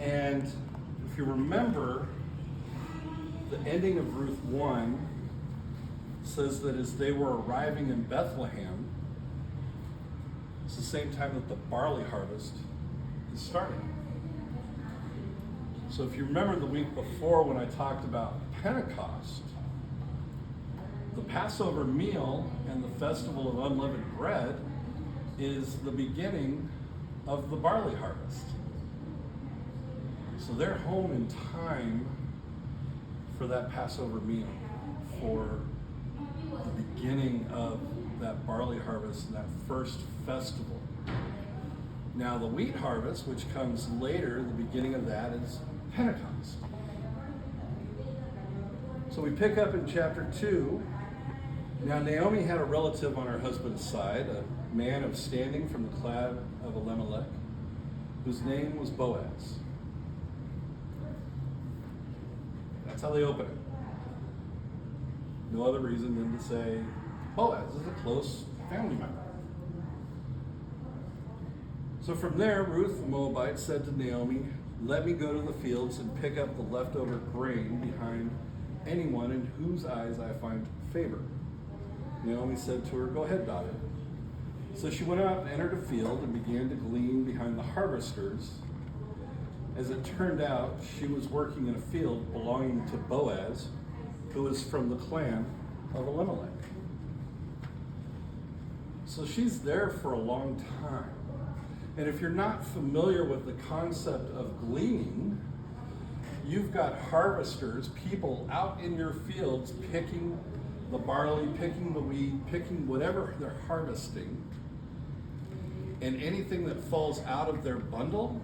And if you remember, the ending of Ruth 1 says that as they were arriving in Bethlehem, it's the same time that the barley harvest is starting. So if you remember the week before when I talked about Pentecost, the Passover meal and the festival of unleavened bread is the beginning of the barley harvest. So they're home in time for that Passover meal, for the beginning of that barley harvest and that first festival. Now the wheat harvest, which comes later, the beginning of that is Pentecost. So we pick up in chapter 2. Now Naomi had a relative on her husband's side, a man of standing from the clan of Elimelech, whose name was Boaz. That's how they open it. No other reason than to say Boaz is a close family member. So from there, Ruth the Moabite said to Naomi, "Let me go to the fields and pick up the leftover grain behind anyone in whose eyes I find favor." Naomi said to her, "Go ahead, daughter." So she went out and entered a field and began to glean behind the harvesters. As it turned out, she was working in a field belonging to Boaz, who was from the clan of Elimelech. So she's there for a long time. And if you're not familiar with the concept of gleaning, you've got harvesters, people out in your fields picking the barley, picking the wheat, picking whatever they're harvesting. And anything that falls out of their bundle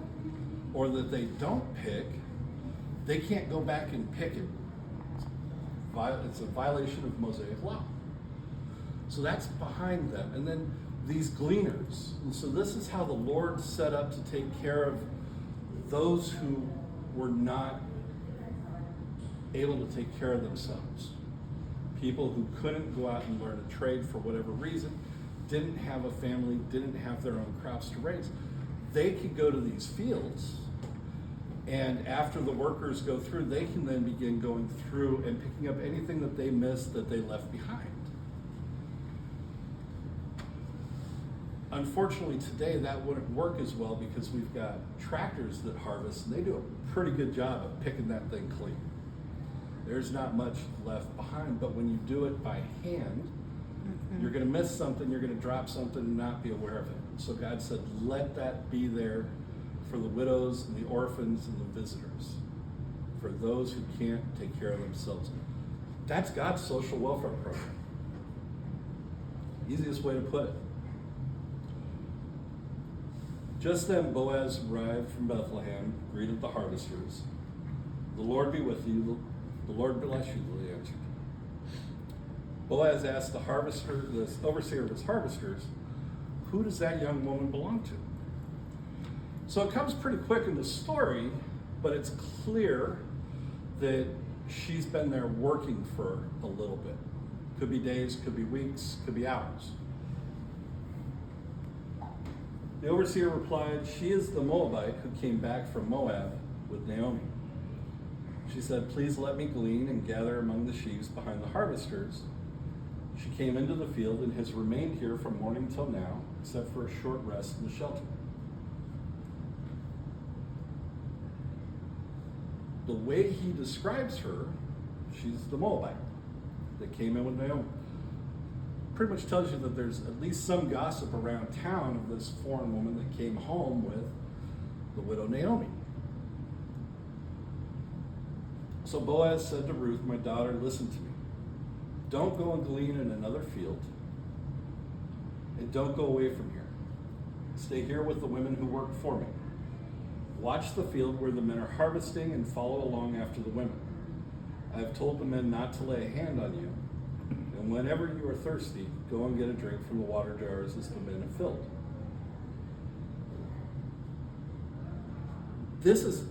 or that they don't pick, they can't go back and pick it. It's a violation of Mosaic law. So that's behind them. And then these gleaners. And so this is how the Lord set up to take care of those who were not able to take care of themselves. People who couldn't go out and learn a trade for whatever reason, didn't have a family, didn't have their own crops to raise. They could go to these fields, and after the workers go through, they can then begin going through and picking up anything that they missed that they left behind. Unfortunately, today that wouldn't work as well because we've got tractors that harvest, and they do a pretty good job of picking that thing clean. There's not much left behind, but when you do it by hand, you're going to miss something, you're going to drop something and not be aware of it. So God said, let that be there for the widows and the orphans and the visitors, for those who can't take care of themselves. That's God's social welfare program. Easiest way to put it. Just then Boaz arrived from Bethlehem, greeted the harvesters. "The Lord be with you. The Lord bless you," they answered. Boaz asked the overseer of his harvesters, "Who does that young woman belong to?" So it comes pretty quick in the story, but it's clear that she's been there working for a little bit. Could be days, could be weeks, could be hours. The overseer replied, "She is the Moabite who came back from Moab with Naomi." She said, "Please let me glean and gather among the sheaves behind the harvesters." She came into the field and has remained here from morning till now, except for a short rest in the shelter. The way he describes her, she's the Moabite that came in with Naomi. Pretty much tells you that there's at least some gossip around town of this foreign woman that came home with the widow Naomi. So Boaz said to Ruth, "My daughter, listen to me. Don't go and glean in another field, and don't go away from here. Stay here with the women who work for me. Watch the field where the men are harvesting and follow along after the women. I have told the men not to lay a hand on you, and whenever you are thirsty, go and get a drink from the water jars as the men have filled." This is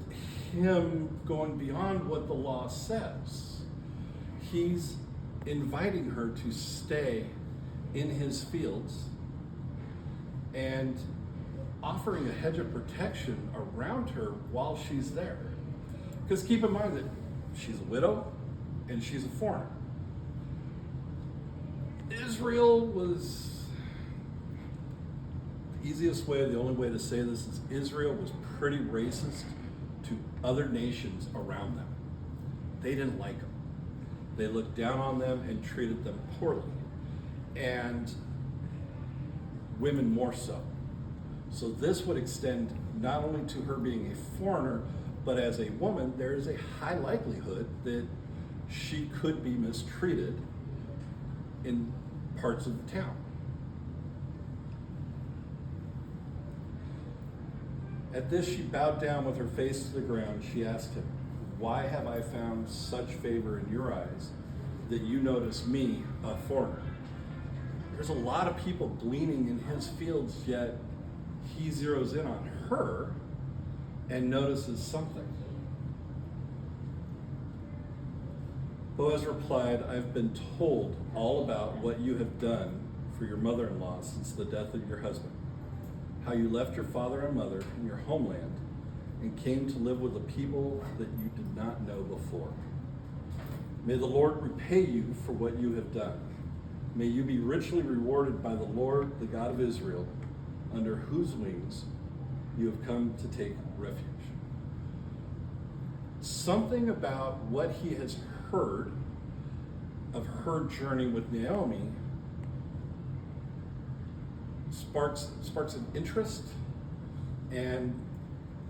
him going beyond what the law says. He's inviting her to stay in his fields and offering a hedge of protection around her while she's there. Because keep in mind that she's a widow and she's a foreigner. Israel was, the easiest way, the only way to say this is Israel was pretty racist to other nations around them. They didn't like them. They looked down on them and treated them poorly. And women more so. So this would extend not only to her being a foreigner, but as a woman, there is a high likelihood that she could be mistreated in parts of the town. At this, she bowed down with her face to the ground. She asked him, "Why have I found such favor in your eyes that you notice me, a foreigner?" There's a lot of people gleaning in his fields, yet he zeroes in on her and notices something. Boaz replied, "I've been told all about what you have done for your mother-in-law since the death of your husband, how you left your father and mother in your homeland and came to live with a people that you did not know before. May the Lord repay you for what you have done. May you be richly rewarded by the Lord, the God of Israel, under whose wings you have come to take refuge." Something about what he has heard of her journey with Naomi sparks an interest and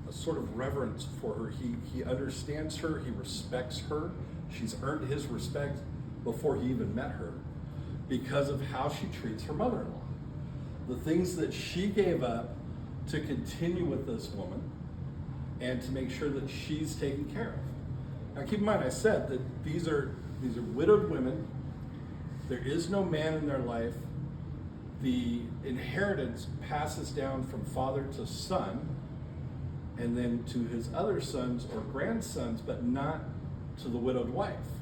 a sort of reverence for her. He understands her, he respects her. She's earned his respect before he even met her because of how she treats her mother-in-law. The things that she gave up to continue with this woman and to make sure that she's taken care of. Now keep in mind, I said that these are widowed women. There is no man in their life. The inheritance passes down from father to son and then to his other sons or grandsons, but not to the widowed wife.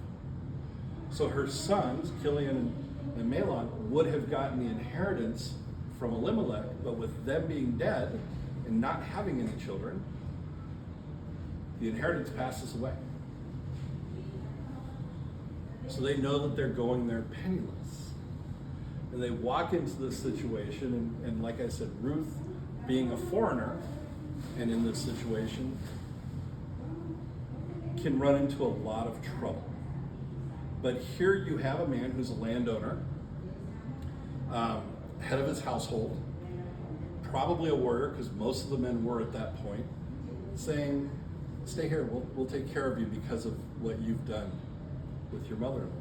So her sons, Chilion and Mahlon, would have gotten the inheritance from Elimelech, but with them being dead and not having any children, the inheritance passes away. So they know that they're going there penniless. And they walk into this situation, and like I said, Ruth, being a foreigner and in this situation, can run into a lot of trouble. But here you have a man who's a landowner, head of his household, probably a warrior, because most of the men were at that point, saying, "Stay here, we'll take care of you because of what you've done with your mother-in-law."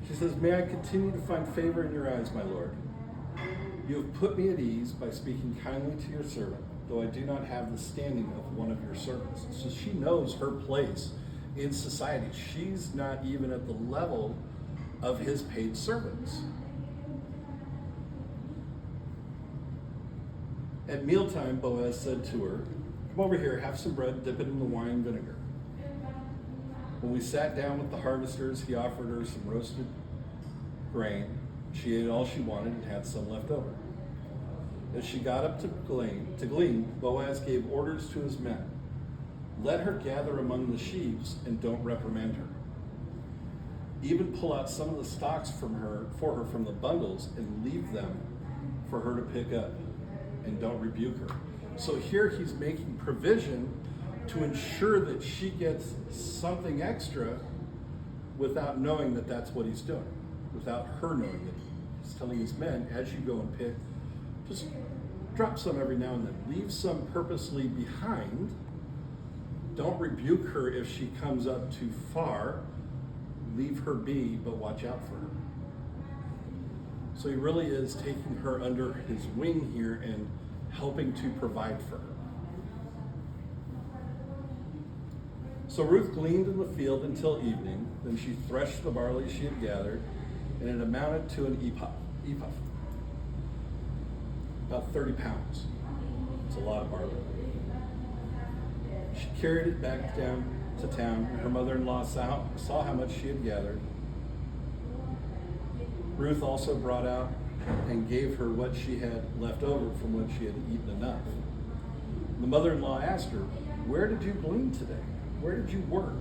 She says, "May I continue to find favor in your eyes, my lord? You have put me at ease by speaking kindly to your servant, though I do not have the standing of one of your servants." So she knows her place in society. She's not even at the level of his paid servants. At mealtime, Boaz said to her, "Come over here, have some bread, dip it in the wine vinegar." When we sat down with the harvesters, he offered her some roasted grain. She ate all she wanted and had some left over. As she got up to glean, Boaz gave orders to his men. "Let her gather among the sheaves and don't reprimand her. Even pull out some of the stalks for her from the bundles and leave them for her to pick up, and don't rebuke her." So here he's making provision to ensure that she gets something extra without knowing that that's what he's doing, without her knowing it. He's telling his men, as you go and pick, just drop some every now and then. Leave some purposely behind. Don't rebuke her if she comes up too far. Leave her be, but watch out for her. So he really is taking her under his wing here and helping to provide for her. So Ruth gleaned in the field until evening. Then she threshed the barley she had gathered, and it amounted to an ephah, about 30 pounds. It's a lot of barley. She carried it back down to town, and her mother-in-law saw how much she had gathered. Ruth also brought out and gave her what she had left over from what she had eaten enough. The mother-in-law asked her, "Where did you glean today? Where did you work?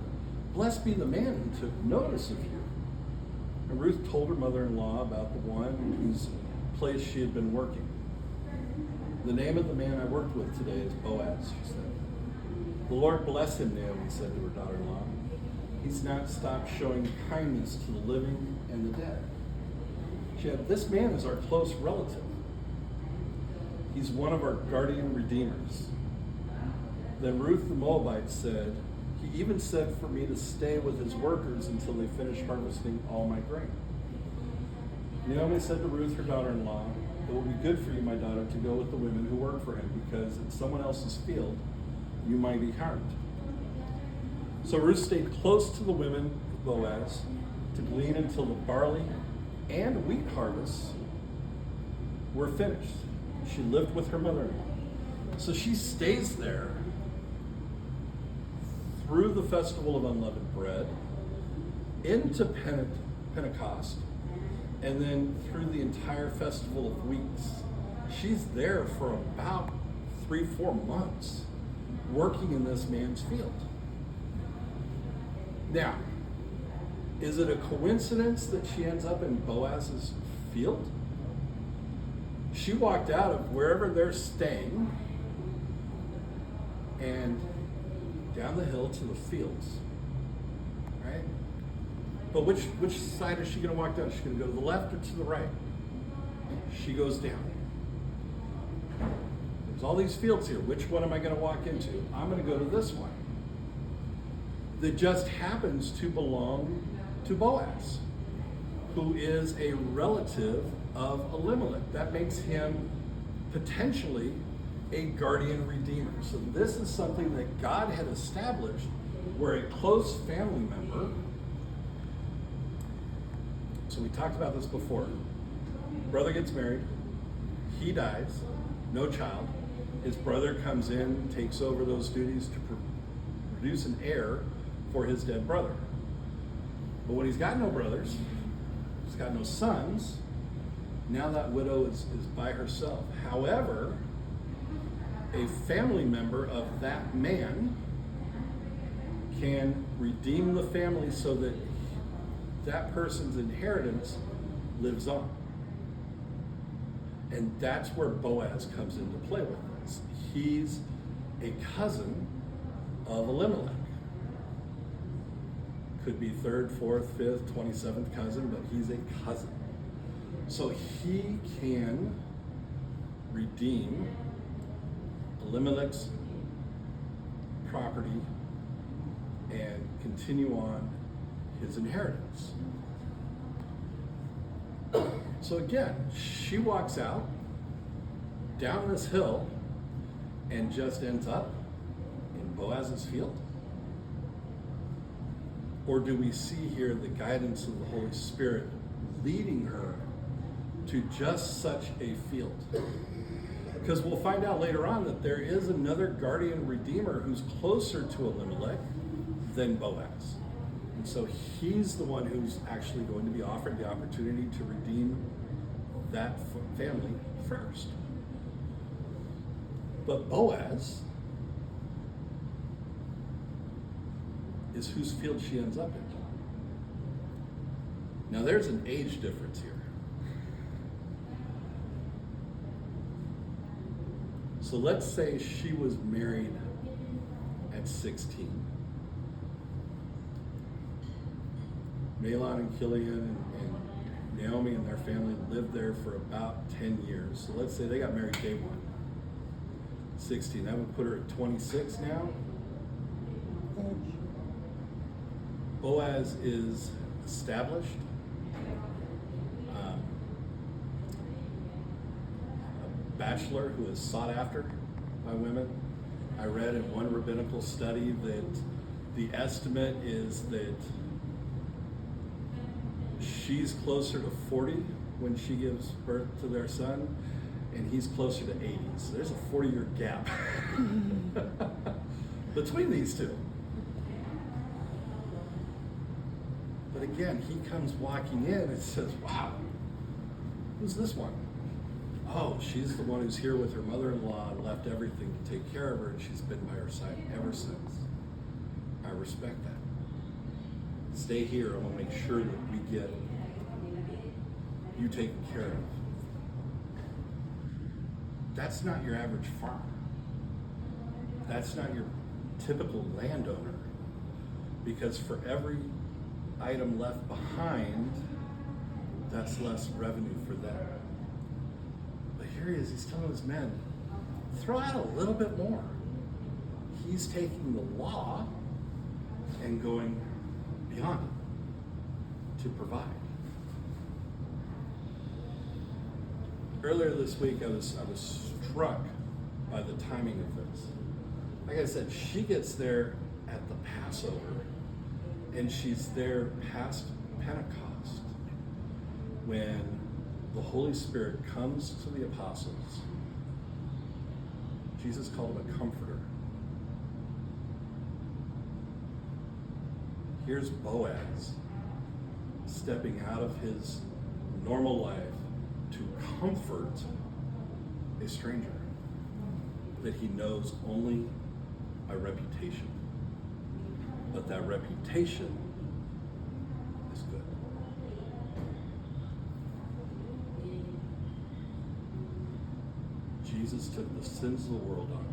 Blessed be the man who took notice of you." And Ruth told her mother-in-law about the one whose place she had been working. "The name of the man I worked with today is Boaz," she said. "The Lord bless him," Naomi said to her daughter-in-law. "He's not stopped showing kindness to the living and the dead." She said, "This man is our close relative. He's one of our guardian redeemers." Then Ruth the Moabite said, "He even said for me to stay with his workers until they finish harvesting all my grain." Naomi said to Ruth, her daughter-in-law, "It will be good for you, my daughter, to go with the women who work for him, because in someone else's field you might be harmed." So Ruth stayed close to the women of Boaz to glean until the barley and wheat harvests were finished. She lived with her mother-in-law. So she stays there through the festival of unleavened bread, into Pentecost, and then through the entire festival of weeks. She's there for about 3-4 months working in this man's field. Now, is it a coincidence that she ends up in Boaz's field? She walked out of wherever they're staying and down the hill to the fields, right? But which side is she going to walk down? Is she going to go to the left or to the right? She goes down. There's all these fields here. Which one am I going to walk into? I'm going to go to this one that just happens to belong to Boaz, who is a relative of Elimelech. That makes him potentially a guardian redeemer. So this is something that God had established, where a close family member, so we talked about this before, brother gets married, he dies, no child, his brother comes in, takes over those duties to produce an heir for his dead brother. But when he's got no brothers, he's got no sons, now that widow is by herself. However, a family member of that man can redeem the family so that that person's inheritance lives on. And that's where Boaz comes into play with this. He's a cousin of Elimelech. Could be 3rd, 4th, 5th, 27th cousin, but he's a cousin. So he can redeem Elimelech's property and continue on his inheritance. So again, she walks out down this hill and just ends up in Boaz's field? Or do we see here the guidance of the Holy Spirit leading her to just such a field? Because we'll find out later on that there is another guardian redeemer who's closer to Elimelech than Boaz. And so he's the one who's actually going to be offered the opportunity to redeem that family first. But Boaz is whose field she ends up in. Now there's an age difference here. So let's say she was married at 16. Mahlon and Chilion and Naomi and their family lived there for about 10 years. So let's say they got married day one. 16, that would put her at 26 now. Boaz is established. A bachelor who is sought after by women. I read in one rabbinical study that the estimate is that she's closer to 40 when she gives birth to their son, and he's closer to 80. So there's a 40-year gap between these two. But again, he comes walking in and says, wow, Who's this one? Oh, she's the one who's here with her mother-in-law and left everything to take care of her, and she's been by her side ever since. I respect that. Stay here. I want to make sure that we get you taken care of. That's not your average farmer. That's not your typical landowner. Because for every item left behind, that's less revenue for them. But here he is, he's telling his men, throw out a little bit more. He's taking the law and going beyond it to provide. Earlier this week, I was struck by the timing of this. Like I said, she gets there at the Passover, and she's there past Pentecost, when the Holy Spirit comes to the apostles. Jesus called him a comforter. Here's Boaz stepping out of his normal life to comfort a stranger that he knows only by reputation. But that reputation is good. Jesus took the sins of the world on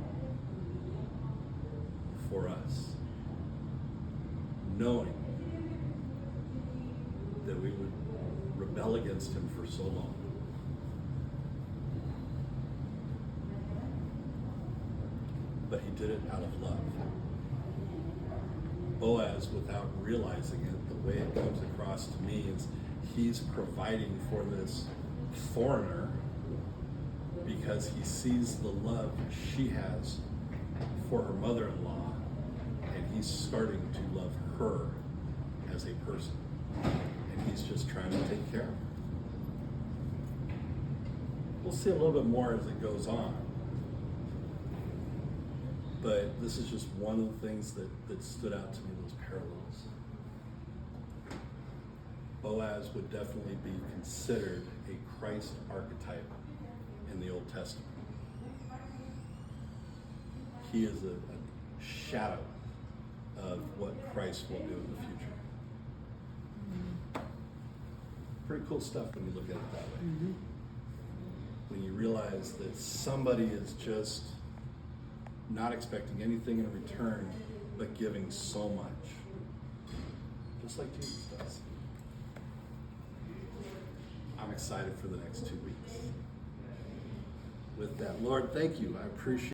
for us, knowing that we would rebel against him for so long. But he did it out of love. Boaz, without realizing it, the way it comes across to me is he's providing for this foreigner because he sees the love she has for her mother-in-law, and he's starting to love her as a person. And he's just trying to take care of her. We'll see a little bit more as it goes on. But this is just one of the things that stood out to me, those parallels. Boaz would definitely be considered a Christ archetype in the Old Testament. He is a shadow of what Christ will do in the future. Pretty cool stuff when you look at it that way. Mm-hmm. When you realize that somebody is just not expecting anything in return, but giving so much. Just like Jesus does. I'm excited for the next 2 weeks. With that, Lord, thank you. I appreciate